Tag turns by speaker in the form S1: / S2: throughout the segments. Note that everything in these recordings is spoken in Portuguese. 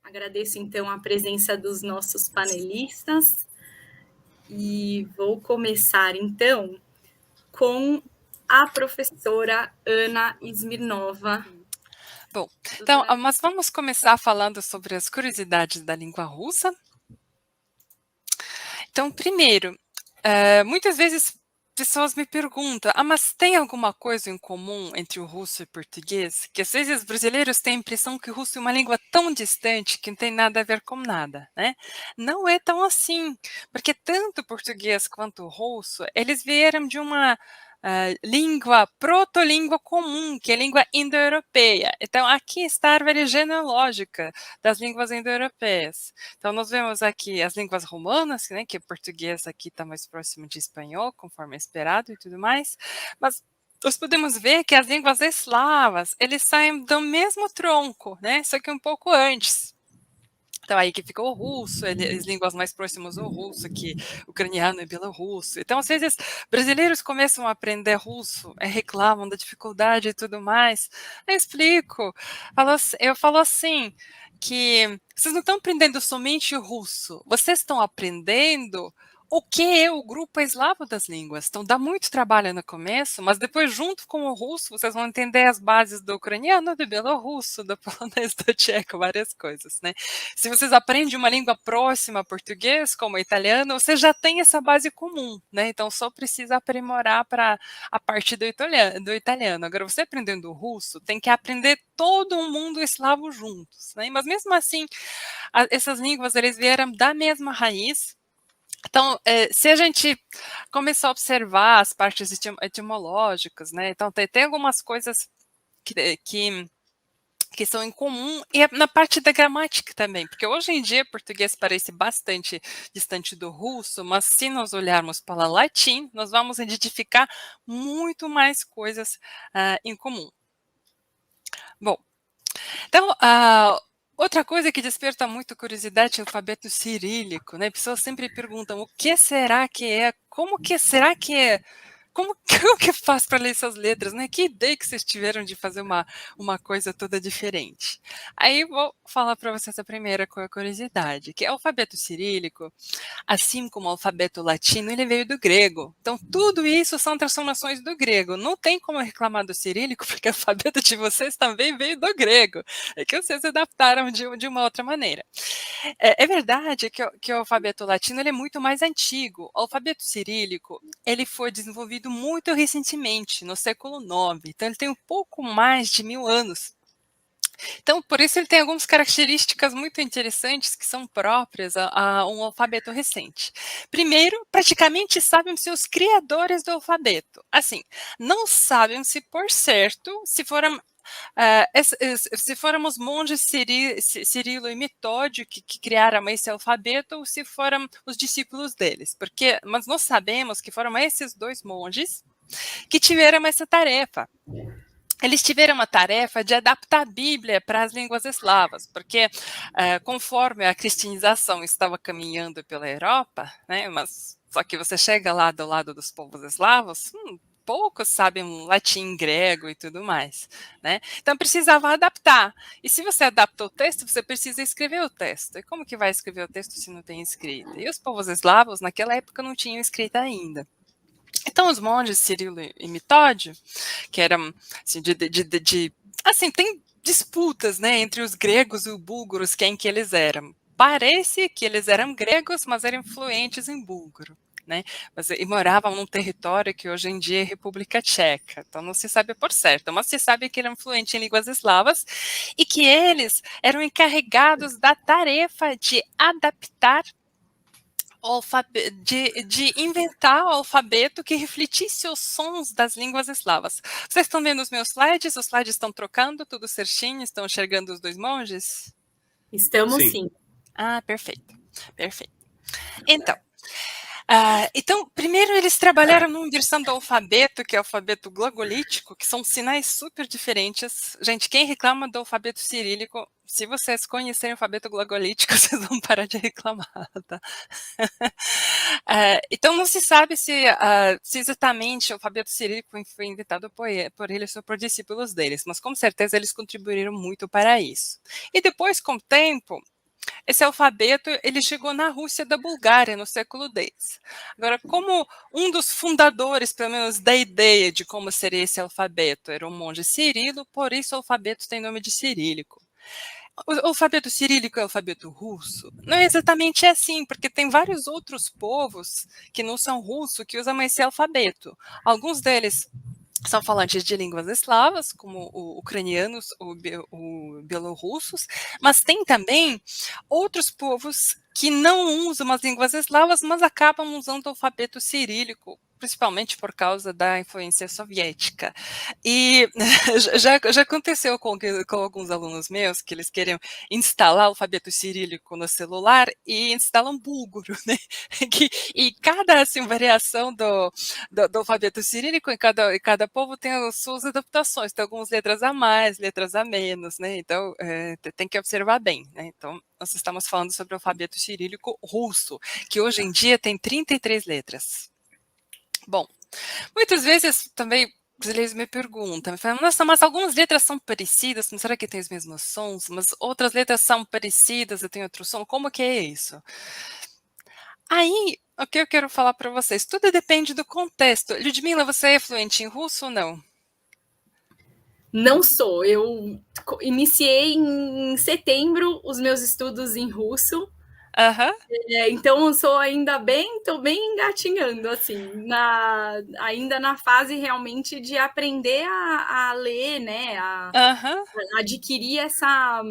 S1: Agradeço, então, a presença dos nossos panelistas e vou começar, então, com a professora Ana Smirnova.
S2: Bom, então, nós vamos começar falando sobre as curiosidades da língua russa. Então, primeiro, muitas vezes pessoas me perguntam, mas tem alguma coisa em comum entre o russo e o português? Que às vezes os brasileiros têm a impressão que o russo é uma língua tão distante que não tem nada a ver com nada, né? Não é tão assim, porque tanto o português quanto o russo, eles vieram de uma proto-língua comum, que é a língua indo-europeia. Então, aqui está a árvore genealógica das línguas indo-europeias. Então, nós vemos aqui as línguas romanas, né, que o português aqui está mais próximo de espanhol, conforme é esperado e tudo mais, mas nós podemos ver que as línguas eslavas, eles saem do mesmo tronco, né, só que um pouco antes. Então, aí que fica o russo, as línguas mais próximas ao russo, que ucraniano e bielorrusso. Então, às vezes, brasileiros começam a aprender russo, reclamam da dificuldade e tudo mais. Eu explico. Eu falo assim, que vocês não estão aprendendo somente o russo, vocês estão aprendendo o que é o grupo eslavo das línguas. Então, dá muito trabalho no começo, mas depois, junto com o russo, vocês vão entender as bases do ucraniano, do bielorrusso, do polonês, do tcheco, várias coisas, né? Se vocês aprendem uma língua próxima a português, como o italiano, você já tem essa base comum, né? Então, só precisa aprimorar para a parte do italiano. Agora, você aprendendo o russo, tem que aprender todo o mundo eslavo juntos, né? Mas mesmo assim, essas línguas, eles vieram da mesma raiz. Então, se a gente começar a observar as partes etimológicas, né? Então, tem algumas coisas que são em comum, e na parte da gramática também, porque hoje em dia português parece bastante distante do russo, mas se nós olharmos para o latim, nós vamos identificar muito mais coisas em comum. Bom, então, outra coisa que desperta muito curiosidade é o alfabeto cirílico, né? Pessoas sempre perguntam, o que será que é? Como que será que é? Como que faz para ler essas letras, né? Que ideia que vocês tiveram de fazer uma coisa toda diferente. Aí vou falar para vocês a primeira curiosidade, que é o alfabeto cirílico, assim como o alfabeto latino, ele veio do grego. Então, tudo isso são transformações do grego. Não tem como reclamar do cirílico, porque o alfabeto de vocês também veio do grego. É que vocês adaptaram de uma outra maneira. É verdade que o alfabeto latino ele é muito mais antigo. O alfabeto cirílico ele foi desenvolvido muito recentemente, no século IX. Então, ele tem um pouco mais de 1000 anos. Então, por isso ele tem algumas características muito interessantes que são próprias a um alfabeto recente. Primeiro, praticamente sabem-se os criadores do alfabeto. Assim, não sabem-se por certo se foram se foram os monges Cirilo e Metódio que criaram esse alfabeto ou se foram os discípulos deles, mas nós sabemos que foram esses dois monges que tiveram essa tarefa. Eles tiveram a tarefa de adaptar a Bíblia para as línguas eslavas, porque conforme a cristianização estava caminhando pela Europa, né, mas só que você chega lá do lado dos povos eslavos, poucos sabem latim, grego e tudo mais, né? Então precisava adaptar. E se você adapta o texto, você precisa escrever o texto. E como que vai escrever o texto se não tem escrita? E os povos eslavos naquela época não tinham escrita ainda. Então, os monges Cirilo e Metódio, que eram, assim, assim, tem disputas, né, entre os gregos e os búlgaros, quem que eles eram. Parece que eles eram gregos, mas eram fluentes em búlgaro, né, e moravam num território que hoje em dia é República Tcheca, então não se sabe por certo, mas se sabe que eram fluentes em línguas eslavas e que eles eram encarregados da tarefa de adaptar de inventar o alfabeto que refletisse os sons das línguas eslavas. Vocês estão vendo os meus slides? Os slides estão trocando, tudo certinho? Estão enxergando os dois monges?
S1: Estamos sim.
S2: Ah, perfeito. Perfeito. Então, primeiro eles trabalharam numa versão do alfabeto, que é o alfabeto glagolítico, que são sinais super diferentes. Gente, quem reclama do alfabeto cirílico, se vocês conhecerem o alfabeto glagolítico, vocês vão parar de reclamar, tá? Então, não se sabe se exatamente o alfabeto cirílico foi inventado por eles ou por discípulos deles, mas com certeza eles contribuíram muito para isso. E depois, com o tempo, Esse alfabeto, ele chegou na Rússia da Bulgária, no século X. Agora, como um dos fundadores, pelo menos, da ideia de como seria esse alfabeto era o monge Cirilo, por isso o alfabeto tem nome de cirílico. O alfabeto cirílico é o alfabeto russo? Não é exatamente assim, porque tem vários outros povos que não são russos que usam esse alfabeto. Alguns deles são falantes de línguas eslavas, como o ucranianos, o bielorrussos, mas tem também outros povos que não usam as línguas eslavas, mas acabam usando o alfabeto cirílico, principalmente por causa da influência soviética. E já aconteceu com alguns alunos meus que eles querem instalar o alfabeto cirílico no celular e instalam búlgaro, né? E cada assim, variação do alfabeto cirílico em cada povo tem as suas adaptações, tem algumas letras a mais, letras a menos, né? Então, tem que observar bem, né? Então, nós estamos falando sobre o alfabeto cirílico russo, que hoje em dia tem 33 letras. Bom, muitas vezes também brasileiros me perguntam, me falam, nossa, mas algumas letras são parecidas, não será que tem os mesmos sons? Mas outras letras são parecidas e tem outro som, como que é isso? Aí, o que eu quero falar para vocês, tudo depende do contexto. Ludmila, você é fluente em russo ou não?
S1: Não sou. Eu iniciei em setembro os meus estudos em russo.
S2: Aham.
S1: Então eu sou ainda estou bem engatinhando, assim, ainda na fase realmente de aprender a ler, né?
S2: Aham.
S1: Adquirir essa,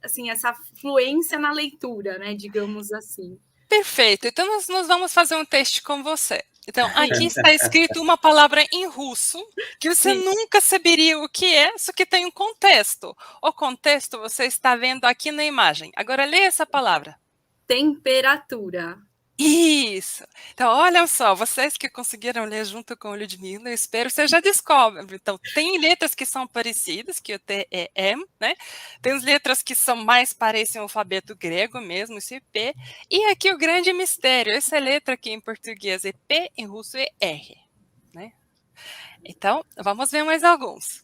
S1: assim, essa fluência na leitura, né? Digamos assim.
S2: Perfeito. Então, nós vamos fazer um teste com você. Então, aqui está escrito uma palavra em russo que você
S1: Sim.
S2: nunca saberia o que é, só que tem um contexto. O contexto você está vendo aqui na imagem. Agora, lê essa palavra.
S1: Temperatura.
S2: Isso. Então, olha só, vocês que conseguiram ler junto com o Ludmila, eu espero que vocês já descobrem. Então, tem letras que são parecidas, que o T é M, né? Tem as letras que são mais parecem o alfabeto grego mesmo, esse P. E aqui o grande mistério, essa letra aqui em português é P, em russo é R, né? Então, vamos ver mais alguns.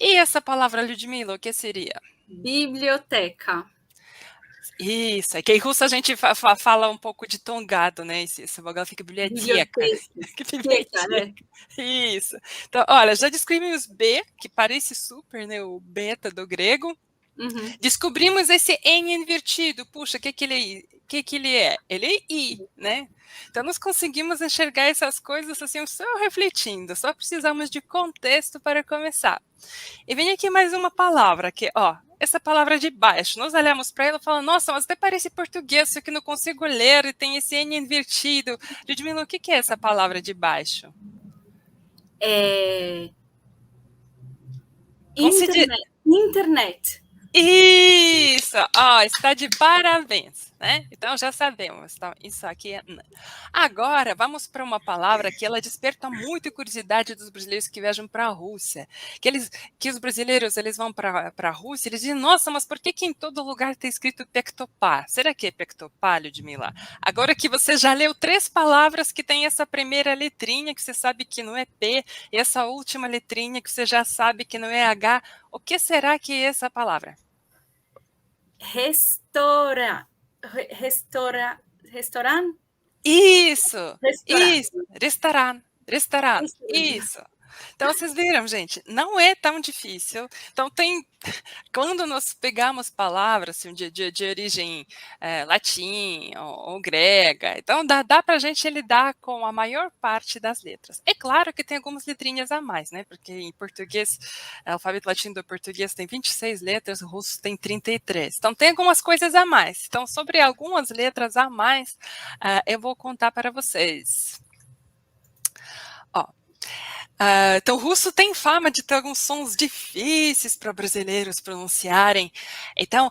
S2: E essa palavra, Ludmila, o que seria?
S1: Biblioteca.
S2: Isso, é que em russo a gente fala um pouco de tongado, né? Esse vogal fica biblioteca.
S1: Biblioteca, né?
S2: Isso. Então, olha, já descobrimos B, que parece super, né? O beta do grego.
S1: Uhum.
S2: Descobrimos esse N invertido. Puxa, o que ele é? Ele é I, né? Então, nós conseguimos enxergar essas coisas assim, só refletindo. Só precisamos de contexto para começar. E vem aqui mais uma palavra, que, ó, essa palavra de baixo. Nós olhamos para ela e falamos, nossa, mas até parece português, só que não consigo ler e tem esse N invertido. Ludmila, o que é essa palavra de baixo?
S1: Internet.
S2: Isso! Ó, está de parabéns, né? Então já sabemos. Então, isso aqui é. Agora, vamos para uma palavra que ela desperta muito curiosidade dos brasileiros que viajam para a Rússia. Que os brasileiros eles vão para a Rússia e eles dizem, nossa, mas por que em todo lugar está escrito Pectopá? Será que é Pectopá, Ludmila? Agora que você já leu 3 palavras que tem essa primeira letrinha que você sabe que não é P, e essa última letrinha que você já sabe que não é H, o que será que é essa palavra?
S1: Restaurant.
S2: Isso, restaurant, isso. Então, vocês viram, gente, não é tão difícil. Então, quando nós pegamos palavras assim, de origem latim ou grega, então dá para a gente lidar com a maior parte das letras. É claro que tem algumas letrinhas a mais, né? Porque em português, o alfabeto latino do português tem 26 letras, o russo tem 33. Então, tem algumas coisas a mais. Então, sobre algumas letras a mais, eu vou contar para vocês. Ó, então, o russo tem fama de ter alguns sons difíceis para brasileiros pronunciarem. Então,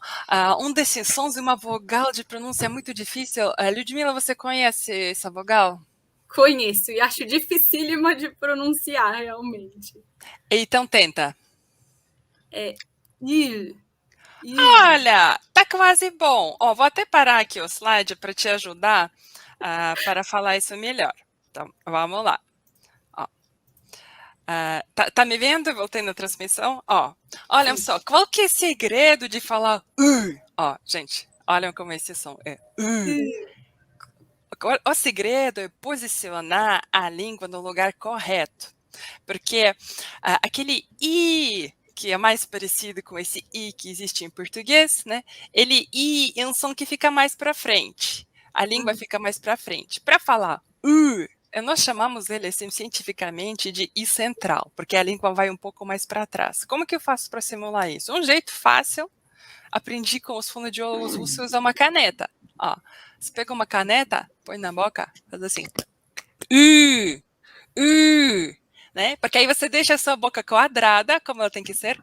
S2: um desses sons é uma vogal de pronúncia muito difícil. Ludmila, você conhece essa vogal?
S1: Conheço e acho dificílima de pronunciar, realmente.
S2: Então, tenta.
S1: Il.
S2: Olha, tá quase bom. Ó, vou até parar aqui o slide para te ajudar para falar isso melhor. Então, vamos lá. Tá me vendo? Voltei na transmissão. Ó, olhem
S1: Sim.
S2: só, qual que é o segredo de falar Ó, gente, olhem como esse som é O segredo é posicionar a língua no lugar correto, porque aquele I, que é mais parecido com esse I que existe em português, né? Ele I é um som que fica mais para frente. A língua fica mais para frente. Para falar nós chamamos ele assim, cientificamente de I central, porque a língua vai um pouco mais para trás. Como que eu faço para simular isso? Um jeito fácil, aprendi com os fonoaudiólogos russos a usar uma caneta. Ó, você pega uma caneta, põe na boca, faz assim. Né? Porque aí você deixa a sua boca quadrada, como ela tem que ser.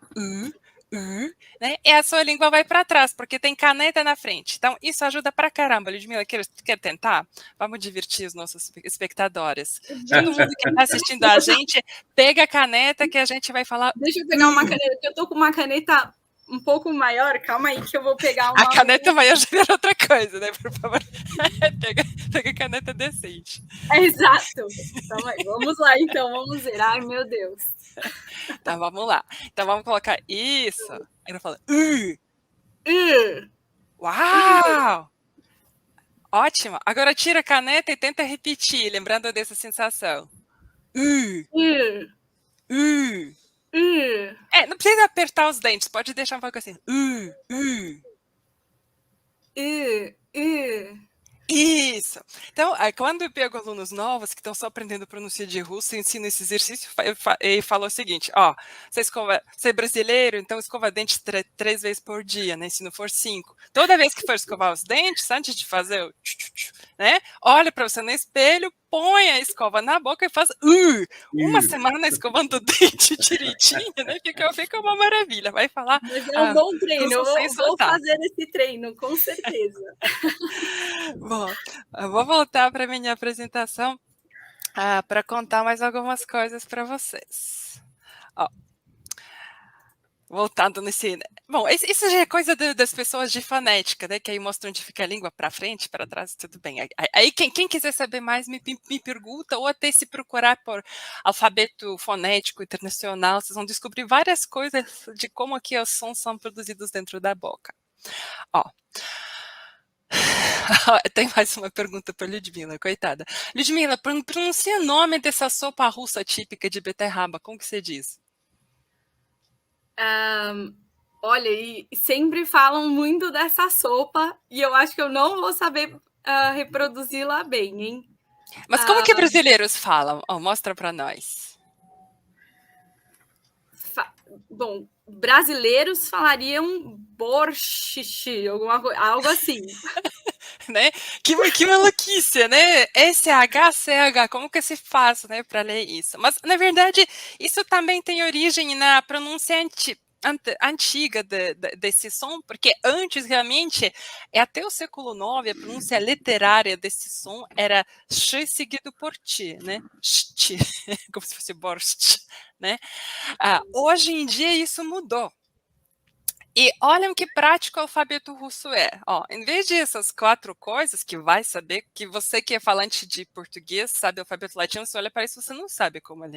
S2: Né? E a sua língua vai para trás, porque tem caneta na frente. Então, isso ajuda pra caramba. Ludmila, quer tentar? Vamos divertir os nossos espectadores. Todo mundo que está assistindo a gente, pega a caneta que a gente vai falar.
S1: Deixa eu pegar uma caneta, porque eu tô com uma caneta um pouco maior. Calma aí que eu vou pegar uma...
S2: A caneta maior já era outra coisa, né? Por favor, pega a caneta decente.
S1: Exato. Calma aí, vamos lá então, vamos ver. Ai, meu Deus.
S2: Então, vamos lá. Então, vamos colocar isso. Aí eu falo, Uau! Ótimo. Agora tira a caneta e tenta repetir, lembrando dessa sensação. Não precisa apertar os dentes, pode deixar um pouco assim. Isso. Então, quando eu pego alunos novos que estão só aprendendo pronúncia de russo, eu ensino esse exercício e falo o seguinte, ó, você é brasileiro, então escova dentes 3 vezes por dia, né, se não for 5. Toda vez que for escovar os dentes, antes de fazer o né, olha para você no espelho, põe a escova na boca e faz uma semana escovando o dente direitinho, né, fica uma maravilha, vai falar.
S1: Mas é um bom treino, eu vou
S2: soltar.
S1: fazer esse treino, com certeza.
S2: Bom, eu vou voltar para minha apresentação para contar mais algumas coisas para vocês. Ó, voltando nesse... Bom, isso já é coisa das pessoas de fonética, né? Que aí mostram onde fica a língua para frente, para trás, tudo bem. Aí quem quiser saber mais me pergunta, ou até se procurar por alfabeto fonético internacional, vocês vão descobrir várias coisas de como aqui os sons são produzidos dentro da boca. Ó. Tem mais uma pergunta para Ludmila, coitada. Ludmila, pronuncia o nome dessa sopa russa típica de beterraba, como que você diz?
S1: Olha, e sempre falam muito dessa sopa, e eu acho que eu não vou saber reproduzi-la bem, hein?
S2: Mas como que brasileiros falam? Mostra para nós.
S1: Bom, brasileiros falariam borscht, algo assim.
S2: Né? Que maluquice, né? SH, como que se faz, né, para ler isso? Mas, na verdade, isso também tem origem na pronúncia antiga desse som, porque antes, realmente, até o século IX, a pronúncia literária desse som era sh seguido por t, né? Sh, como se fosse borscht, né? Hoje em dia, isso mudou. E olhem que prático o alfabeto russo é. Em vez de essas 4 coisas que vai saber, que você que é falante de português sabe o alfabeto latino, você olha para isso, você não sabe como é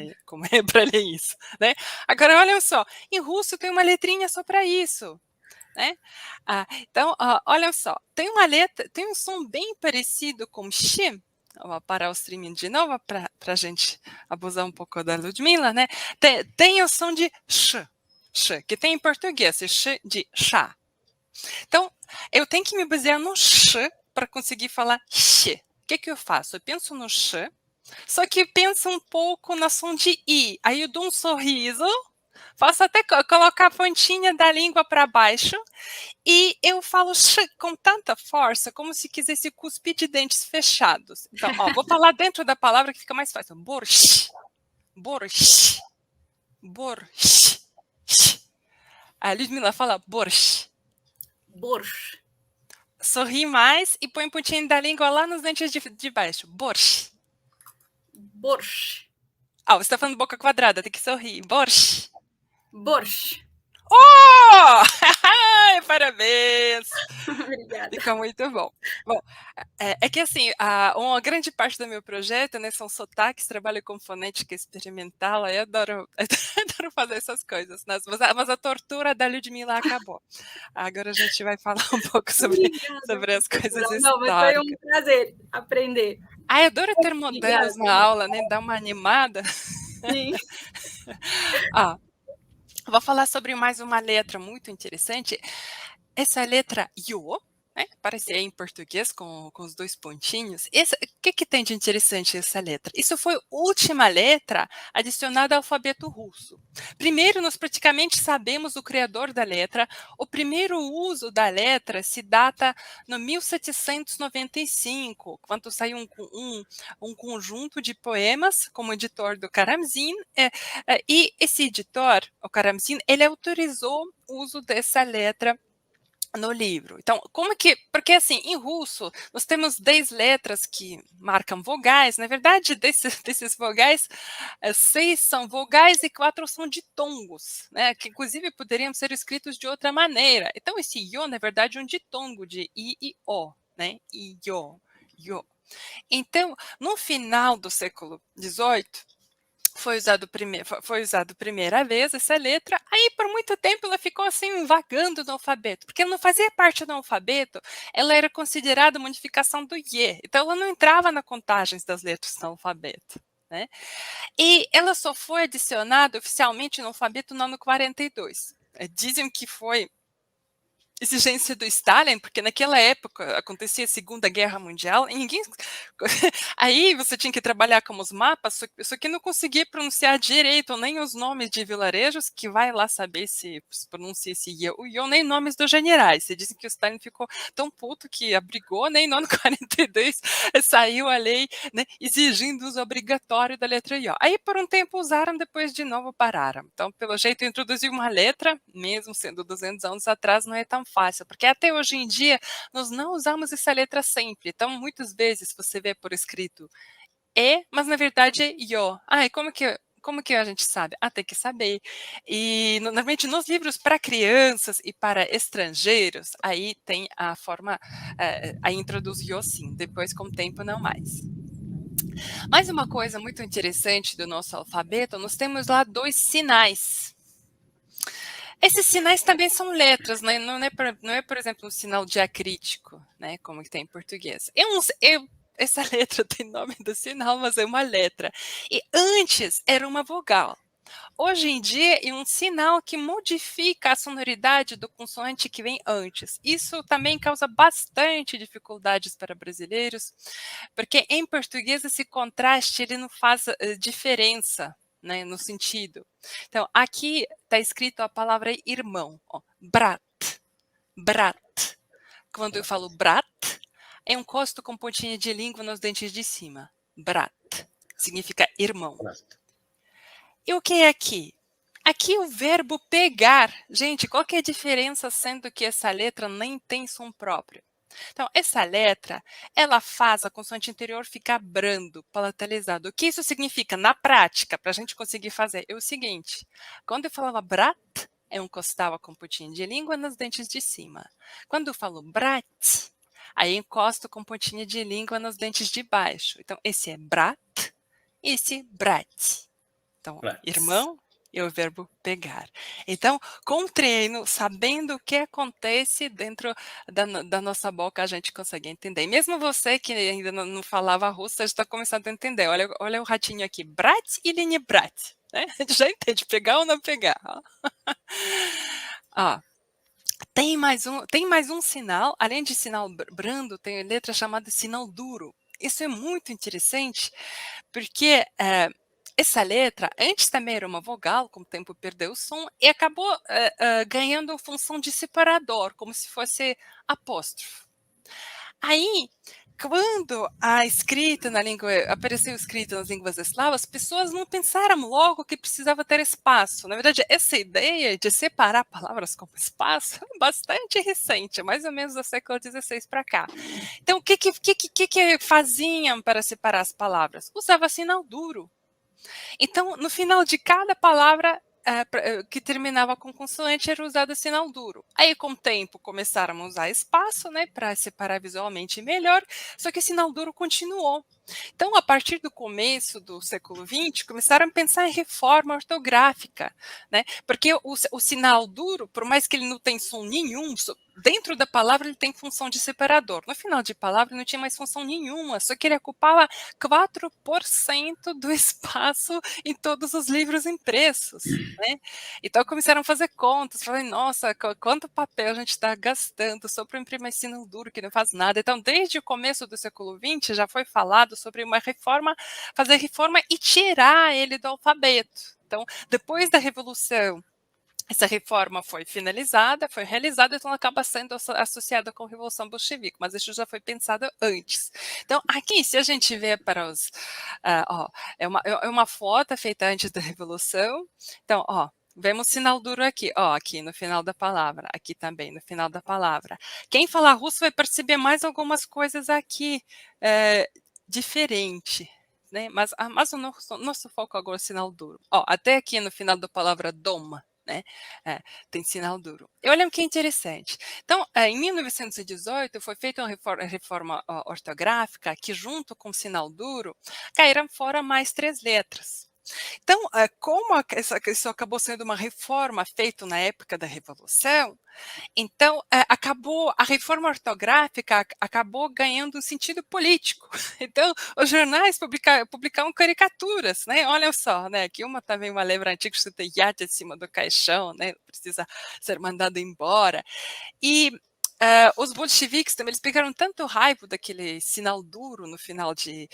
S2: para ler isso, né? Agora, olhem só, em russo tem uma letrinha só para isso, né? Então, olhem só, tem uma letra, tem um som bem parecido com x. Vou parar o streaming de novo para a gente abusar um pouco da Ludmila, né? Tem o som de sh, que tem em português, sh de chá. Então, eu tenho que me basear no sh para conseguir falar x. O que eu faço? Eu penso no sh, só que eu penso um pouco na som de i. Aí eu dou um sorriso, posso até colocar a pontinha da língua para baixo e eu falo sh com tanta força, como se quisesse cuspir de dentes fechados. Então, vou falar dentro da palavra que fica mais fácil. Borsch, borsch, borsch. A Ludmila fala borsch.
S1: Borsch.
S2: Sorri mais e põe um pontinho da língua lá nos dentes de baixo. Borsch.
S1: Borsch.
S2: Você está falando boca quadrada, tem que sorrir. Borsch.
S1: Borsch.
S2: Oh! Parabéns!
S1: Obrigada. Obrigada.
S2: Fica muito bom. Bom, é que assim, uma grande parte do meu projeto, né, são sotaques, trabalho com fonética experimental, aí eu adoro, adoro fazer essas coisas, né, mas a tortura da Ludmilla acabou. Agora a gente vai falar um pouco
S1: Obrigada,
S2: sobre as
S1: professora.
S2: coisas
S1: Não, mas foi um
S2: históricas.
S1: prazer aprender.
S2: Eu adoro ter modelos
S1: Obrigada.
S2: na aula, né, dar uma animada.
S1: Sim.
S2: Ó, vou falar sobre mais uma letra muito interessante. Essa letra Iô, né, parece aí em português com os dois pontinhos. O que tem de interessante essa letra? Isso foi a última letra adicionada ao alfabeto russo. Primeiro, nós praticamente sabemos o criador da letra. O primeiro uso da letra se data no 1795, quando saiu um conjunto de poemas como editor do Karamzin. E esse editor, o Karamzin, ele autorizou o uso dessa letra no livro. Então, porque assim, em russo, nós temos 10 letras que marcam vogais. Na verdade, desses vogais, 6 são vogais e 4 são ditongos, né? Que inclusive poderiam ser escritos de outra maneira. Então, esse io, na verdade, é um ditongo de i e o, né? Io, io. Então, no final do século XVIII, foi usado primeira vez essa letra, aí por muito tempo ela ficou assim vagando no alfabeto, porque ela não fazia parte do alfabeto, ela era considerada modificação do iê, então ela não entrava na contagem das letras do alfabeto, né? E ela só foi adicionada oficialmente no alfabeto no ano 42. Dizem que foi exigência do Stalin, porque naquela época acontecia a Segunda Guerra Mundial e ninguém. Aí você tinha que trabalhar com os mapas, só que não conseguia pronunciar direito nem os nomes de vilarejos, que vai lá saber se pronuncia esse Yo, nem nomes dos generais. Você dizem que o Stalin ficou tão puto que abrigou, nem no ano 42 saiu a lei, né, exigindo o uso obrigatório da letra Yo. Aí por um tempo usaram, depois de novo pararam. Então, pelo jeito, introduzir uma letra, mesmo sendo 200 anos atrás, não é tão fácil, porque até hoje em dia nós não usamos essa letra sempre. Então, muitas vezes você vê por escrito E, mas na verdade é Io. E como que a gente sabe? Tem que saber. E normalmente nos livros para crianças e para estrangeiros, aí tem a forma, aí introduz Io sim, depois com o tempo não mais. Mais uma coisa muito interessante do nosso alfabeto, nós temos lá 2 sinais. Esses sinais também são letras, né? Não é, por exemplo, um sinal diacrítico, né? Como que tem em português. Essa letra tem nome do sinal, mas é uma letra. E antes era uma vogal. Hoje em dia é um sinal que modifica a sonoridade do consoante que vem antes. Isso também causa bastante dificuldades para brasileiros, porque em português esse contraste ele não faz diferença, né, no sentido. Então, aqui está escrito a palavra irmão, ó, brat, brat. Quando eu falo brat, é um encosto com pontinha de língua nos dentes de cima. Brat significa irmão. E o que é aqui? Aqui o verbo pegar. Gente, qual que é a diferença, sendo que essa letra nem tem som próprio? Então, essa letra, ela faz a consoante anterior ficar brando, palatalizado. O que isso significa na prática, para a gente conseguir fazer? É o seguinte, quando eu falava brat, eu encostava com pontinha de língua nos dentes de cima. Quando eu falo brat, aí encosto com pontinha de língua nos dentes de baixo. Então, esse é brat, esse brat. Então, irmão é o verbo pegar. Então, com treino, sabendo o que acontece dentro da nossa boca, a gente consegue entender. E mesmo você que ainda não falava russo, já está começando a entender. Olha o ratinho aqui, brat или не брать, né? A gente já entende, pegar ou não pegar. Ó, tem mais um sinal, além de sinal brando, tem letra chamada sinal duro. Isso é muito interessante, porque essa letra antes também era uma vogal, com o tempo perdeu o som e acabou ganhando a função de separador, como se fosse apóstrofo. Aí, quando apareceu escrita nas línguas eslavas, pessoas não pensaram logo que precisava ter espaço. Na verdade, essa ideia de separar palavras com espaço é bastante recente, mais ou menos do século XVI para cá. Então, o que faziam para separar as palavras? Usava sinal duro. Então, no final de cada palavra, que terminava com consoante era usado sinal duro. Aí, com o tempo, começaram a usar espaço, né, para separar visualmente melhor, só que o sinal duro continuou. Então, a partir do começo do século XX, começaram a pensar em reforma ortográfica, né? Porque o sinal duro, por mais que ele não tenha som nenhum, dentro da palavra ele tem função de separador. No final de palavra não tinha mais função nenhuma, só que ele ocupava 4% do espaço em todos os livros impressos, né? Então começaram a fazer contas, falei, nossa, quanto papel a gente está gastando só para imprimir sinal duro que não faz nada. Então, desde o começo do século XX já foi falado sobre uma reforma, fazer reforma e tirar ele do alfabeto. Então, depois da Revolução, essa reforma foi finalizada, foi realizada, então ela acaba sendo associada com a Revolução Bolchevique, mas isso já foi pensado antes. Então, aqui, se a gente vê para os... é uma foto feita antes da Revolução. Então, vemos sinal duro aqui, aqui no final da palavra, aqui também no final da palavra. Quem fala russo vai perceber mais algumas coisas aqui diferente, né? Mas o nosso foco agora é o sinal duro. Até aqui no final da palavra doma, né? Tem sinal duro. E olha que interessante. Então, em 1918 foi feita uma reforma ortográfica que, junto com o sinal duro, caíram fora mais 3 letras. Então, como isso acabou sendo uma reforma feita na época da Revolução, então acabou a reforma ortográfica acabou ganhando um sentido político. Então, os jornais publicavam caricaturas, né? Olha só, né? Aqui também uma letra antiga que tem iate acima do caixão, né? Precisa ser mandado embora. E os bolcheviques também, eles pegaram tanto raiva daquele sinal duro no final de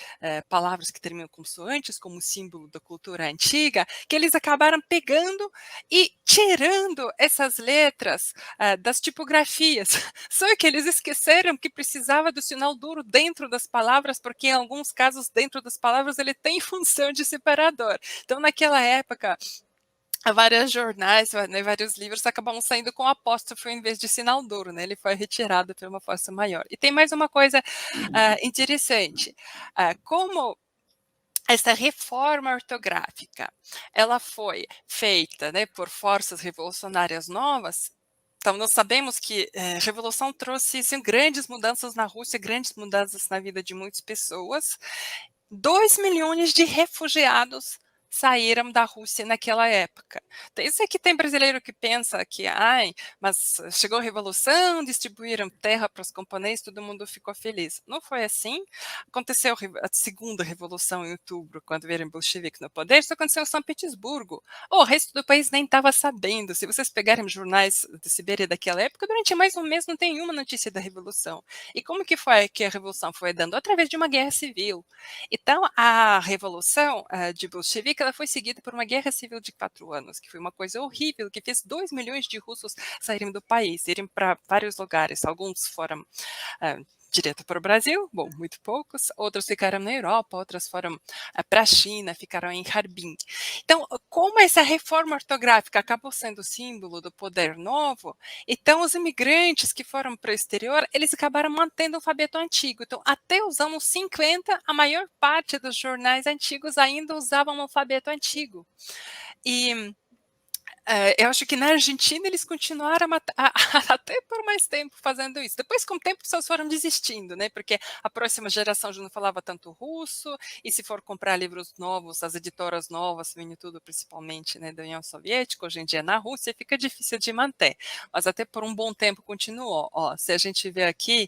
S2: palavras que terminam com consoantes, como símbolo da cultura antiga, que eles acabaram pegando e tirando essas letras das tipografias. Só que eles esqueceram que precisava do sinal duro dentro das palavras, porque em alguns casos, dentro das palavras, ele tem função de separador. Então, naquela época, vários jornais, né, vários livros acabam saindo com apóstrofo em vez de sinal duro, né? Ele foi retirado por uma força maior. E tem mais uma coisa interessante. Como essa reforma ortográfica, ela foi feita, né, por forças revolucionárias novas. Então, nós sabemos que a Revolução trouxe grandes mudanças na Rússia, grandes mudanças na vida de muitas pessoas. 2 milhões de refugiados saíram da Rússia naquela época. Então, isso aqui tem brasileiro que pensa que, mas chegou a Revolução, distribuíram terra para os camponeses, todo mundo ficou feliz. Não foi assim. Aconteceu a segunda Revolução em outubro, quando vieram bolcheviques no poder, isso aconteceu em São Petersburgo. O resto do país nem estava sabendo. Se vocês pegarem jornais da Sibéria daquela época, durante mais um mês não tem nenhuma notícia da Revolução. E como que foi que a Revolução foi dando? Através de uma guerra civil. Então, a Revolução de Bolchevique ela foi seguida por uma guerra civil de 4 anos, que foi uma coisa horrível, que fez 2 milhões de russos saírem do país, irem para vários lugares. Alguns foram direto para o Brasil, bom, muito poucos, outros ficaram na Europa, outros foram para a China, ficaram em Harbin. Então, como essa reforma ortográfica acabou sendo símbolo do poder novo, então os imigrantes que foram para o exterior, eles acabaram mantendo o alfabeto antigo. Então, até os anos 50, a maior parte dos jornais antigos ainda usavam o alfabeto antigo. E eu acho que na Argentina eles continuaram até por mais tempo fazendo isso. Depois, com o tempo, as pessoas foram desistindo, né? Porque a próxima geração já não falava tanto russo, e se for comprar livros novos, as editoras novas, vem tudo principalmente, né, da União Soviética, hoje em dia na Rússia, fica difícil de manter. Mas até por um bom tempo continuou. Se a gente vê aqui,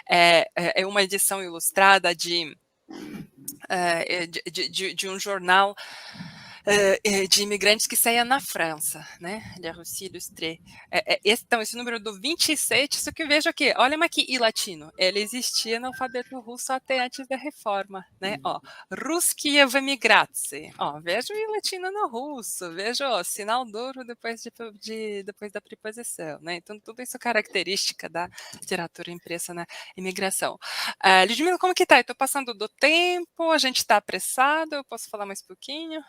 S2: é uma edição ilustrada de um jornal de imigrantes que saía na França, né? Le Russie Illustré. Então, esse número do 27, só que veja aqui, olha aqui, e latino. Ele existia no alfabeto russo até antes da reforma, né? Ruskie в эмиграции. Veja o i latino no russo, veja, sinal duro depois da preposição, né? Então, tudo isso é característica da literatura impressa na imigração. Ludmila, como que tá? Eu tô passando do tempo, a gente tá apressado, eu posso falar mais um pouquinho?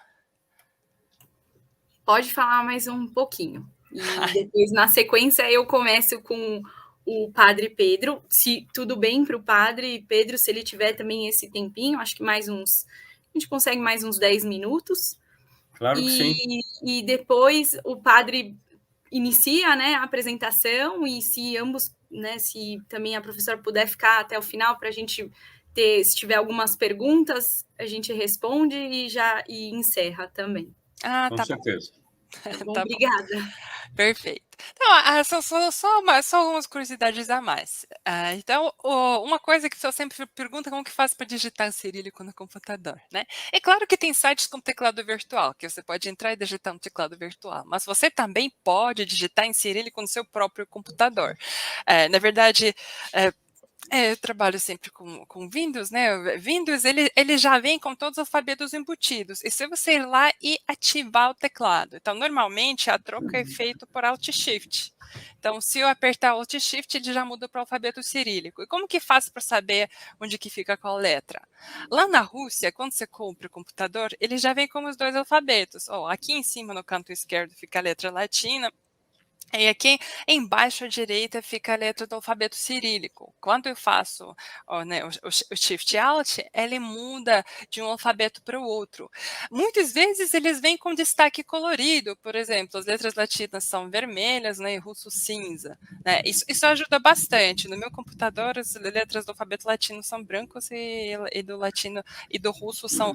S1: Pode falar mais um pouquinho. E depois, na sequência, eu começo com o Padre Pedro. Se tudo bem para o Padre Pedro, se ele tiver também esse tempinho, acho que a gente consegue mais uns 10 minutos.
S3: Claro que sim.
S1: E depois o padre inicia, né, a apresentação, e se ambos, né, se também a professora puder ficar até o final para a gente ter, se tiver algumas perguntas, a gente responde e encerra também.
S2: Ah,
S3: Com
S2: tá bom,
S3: certeza.
S1: Tá bom?
S2: tá bom.
S1: Obrigada.
S2: Perfeito. Então, só algumas curiosidades a mais. Então, uma coisa que eu sempre pergunto é como que faz para digitar em cirílico no computador, né? É claro que tem sites com teclado virtual, que você pode entrar e digitar no teclado virtual, mas você também pode digitar em cirílico no seu próprio computador. Na verdade, é, eu trabalho sempre com Windows, né? O Windows, ele já vem com todos os alfabetos embutidos. E se você ir lá e ativar o teclado? Então, normalmente, a troca é feita por Alt Shift. Então, se eu apertar Alt Shift, ele já muda para o alfabeto cirílico. E como que faz para saber onde que fica qual letra? Lá na Rússia, quando você compra o computador, ele já vem com os dois alfabetos. Aqui em cima, no canto esquerdo, fica a letra latina, e aqui embaixo à direita fica a letra do alfabeto cirílico. Quando eu faço né, o Shift Alt, ele muda de um alfabeto para o outro. Muitas vezes eles vêm com destaque colorido, por exemplo, as letras latinas são vermelhas, né, e russo cinza. Né? Isso ajuda bastante. No meu computador, as letras do alfabeto latino são brancos e do latino e do russo são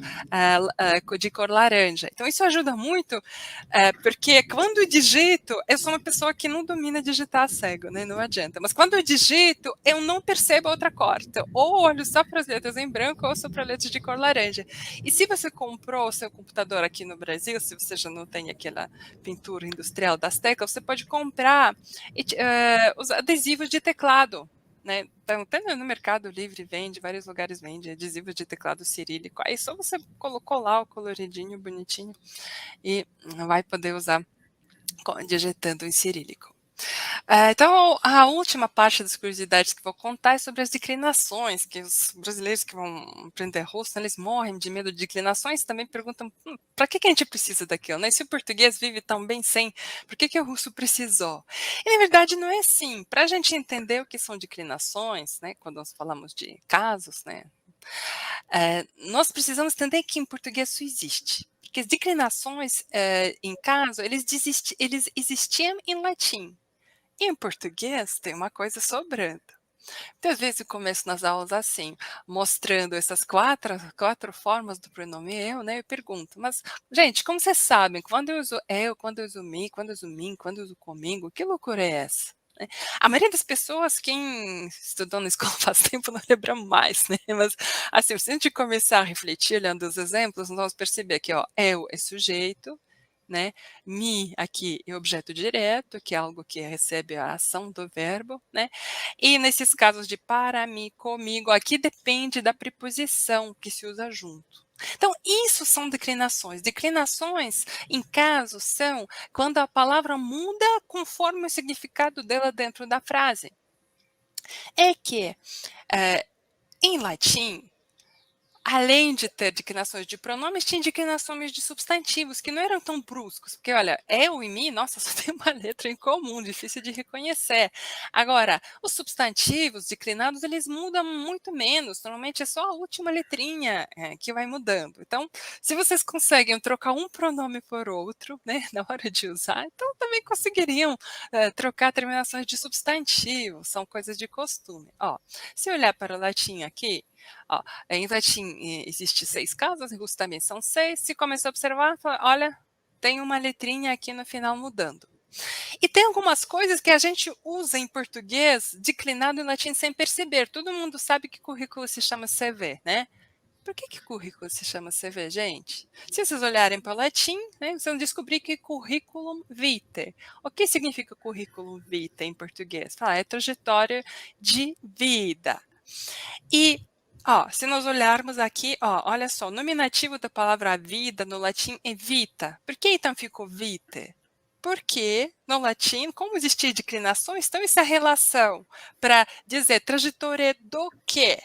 S2: de cor laranja. Então isso ajuda muito porque quando eu digito, eu sou uma pessoa que não domina digitar cego, né? Não adianta. Mas quando eu digito, eu não percebo outra cor. Então, ou olho só para as letras em branco, ou só para letras de cor laranja. E se você comprou o seu computador aqui no Brasil, se você já não tem aquela pintura industrial das teclas, você pode comprar os adesivos de teclado. Né? Então, até no Mercado Livre vende, vários lugares vende adesivos de teclado cirílico. Aí só você colocou lá o coloridinho, bonitinho, e vai poder usar digitando em cirílico. Então, a última parte das curiosidades que vou contar é sobre as declinações, que os brasileiros que vão aprender russo, eles morrem de medo de declinações, também perguntam, para que a gente precisa daquilo? Né? Se o português vive tão bem sem, por que o russo precisou? E, na verdade, não é assim. Para a gente entender o que são declinações, né, quando nós falamos de casos, né, nós precisamos entender que em português isso existe. Porque as declinações, em caso, eles existiam em latim. E em português tem uma coisa sobrando. Muitas vezes eu começo nas aulas assim, mostrando essas quatro formas do pronome eu, né? Eu pergunto, mas, gente, como vocês sabem, quando eu uso eu, quando eu uso me, quando eu uso mim, quando eu uso comigo, que loucura é essa? Né? A maioria das pessoas, quem estudou na escola faz tempo, não lembra mais, né? Mas, assim, se a gente começar a refletir, olhando os exemplos, nós vamos perceber que, eu é sujeito, né? Me aqui é objeto direto, que é algo que recebe a ação do verbo, né? E nesses casos de para, mim, comigo, aqui depende da preposição que se usa junto. Então, isso são declinações. Declinações, em casos, são quando a palavra muda conforme o significado dela dentro da frase. É que, em latim, além de ter declinações de pronomes, tinha declinações de substantivos que não eram tão bruscos, porque olha, eu e mim, nossa, só tem uma letra em comum, difícil de reconhecer. Agora, os substantivos declinados, eles mudam muito menos, normalmente é só a última letrinha que vai mudando. Então, se vocês conseguem trocar um pronome por outro, né, na hora de usar, então também conseguiriam trocar terminações de substantivos, são coisas de costume. Se olhar para o latim aqui, em latim existe 6 casos, em russo também são 6. Se começar a observar, olha, tem uma letrinha aqui no final mudando. E tem algumas coisas que a gente usa em português declinado em latim sem perceber. Todo mundo sabe que currículo se chama CV, né? Por que currículo se chama CV, gente? Se vocês olharem para o latim, né, vocês vão descobrir que curriculum vitae. O que significa curriculum vitae em português? É trajetória de vida. E, se nós olharmos aqui, olha só, o nominativo da palavra vida no latim é vita. Por que então ficou vitae? Porque no latim, como existia declinações, então essa relação para dizer trajetória do quê?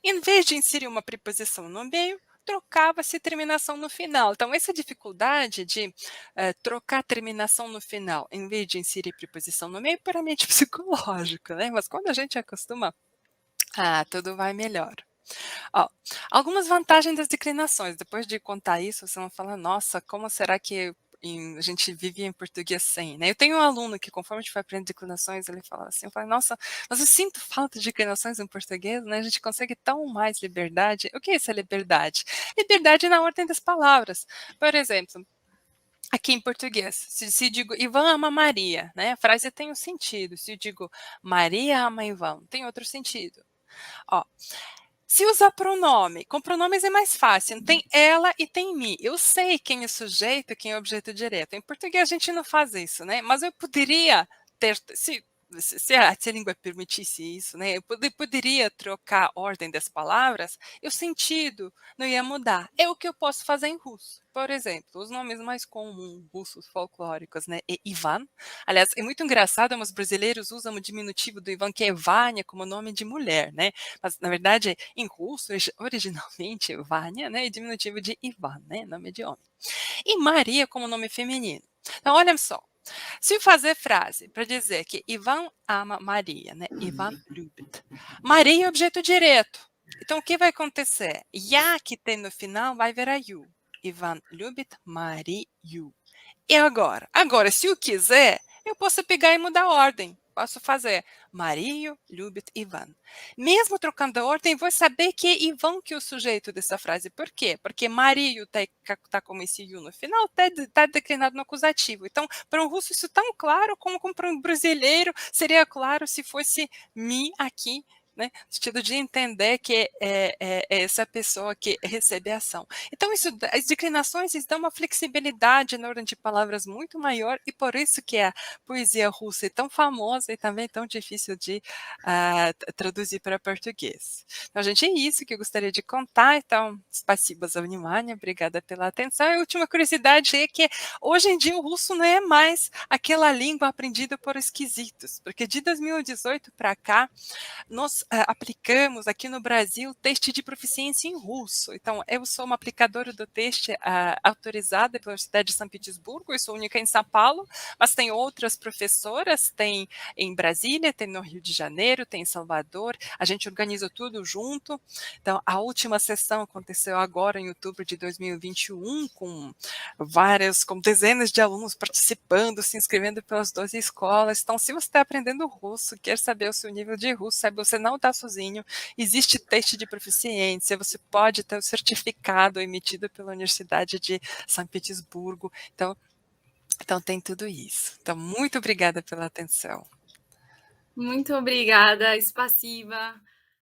S2: Em vez de inserir uma preposição no meio, trocava-se terminação no final. Então, essa dificuldade de trocar terminação no final, em vez de inserir preposição no meio, é puramente psicológico, né? Mas quando a gente acostuma, tudo vai melhor. Ó, algumas vantagens das declinações. Depois de contar isso, você vai falar: "Nossa, como será que a gente vivia em português sem", né. Eu tenho um aluno que conforme a gente foi aprendendo declinações, ele fala assim, eu falo: "Nossa, mas eu sinto falta de declinações em português, né, a gente consegue tão mais liberdade". O que é essa liberdade? Liberdade na ordem das palavras. Por exemplo, aqui em português, se digo: "Ivan ama Maria", né, a frase tem um sentido. Se eu digo: "Maria ama Ivan", tem outro sentido. Ó, se usar pronome, com pronomes é mais fácil, tem ela e tem me. Eu sei quem é sujeito e quem é objeto direto. Em português a gente não faz isso, né? Mas eu poderia ter, se a língua permitisse isso, né? Eu poderia trocar a ordem das palavras e o sentido não ia mudar. É o que eu posso fazer em russo. Por exemplo, os nomes mais comuns russos folclóricos, né? É Ivan. Aliás, é muito engraçado, mas os brasileiros usam o diminutivo do Ivan, que é Vânia, como nome de mulher, né? Mas, na verdade, em russo, originalmente, Vânia, né, é diminutivo de Ivan, né, nome de homem. E Maria como nome feminino. Então, olha só, se fazer frase para dizer que Ivan ama Maria, né, Ivan любит. Maria é objeto direto. Então, o que vai acontecer? Ya que tem no final vai virar you. Ivan любит Марию. E agora? Agora, se eu quiser, eu posso pegar e mudar a ordem. Posso fazer Mario, Любит, Ivan. Mesmo trocando a ordem, vou saber que é Ivan que é o sujeito dessa frase. Por quê? Porque Mario está como esse you no final, está declinado no acusativo. Então, para um russo isso é tão claro como para um brasileiro seria claro se fosse me aqui, né? No sentido de entender que é essa pessoa que recebe a ação. Então, as declinações dão uma flexibilidade na ordem de palavras muito maior e por isso que a poesia russa é tão famosa e também tão difícil de traduzir para português. Então, gente, é isso que eu gostaria de contar. Então, спасибо за внимание, obrigada pela atenção. E a última curiosidade é que hoje em dia o russo não é mais aquela língua aprendida por esquisitos, porque de 2018 para cá nós aplicamos aqui no Brasil teste de proficiência em russo. Então, eu sou uma aplicadora do teste autorizada pela Universidade de São Petersburgo, eu sou única em São Paulo, mas tem outras professoras, tem em Brasília, tem no Rio de Janeiro, tem em Salvador, a gente organiza tudo junto. Então, a última sessão aconteceu agora em outubro de 2021, com dezenas de alunos participando, se inscrevendo pelas 12 escolas. Então, se você está aprendendo russo, quer saber o seu nível de russo, sabe, você não está sozinho, existe teste de proficiência, você pode ter o certificado emitido pela Universidade de São Petersburgo. Então tem tudo isso. Então, muito obrigada pela atenção.
S1: Muito obrigada, спасибо.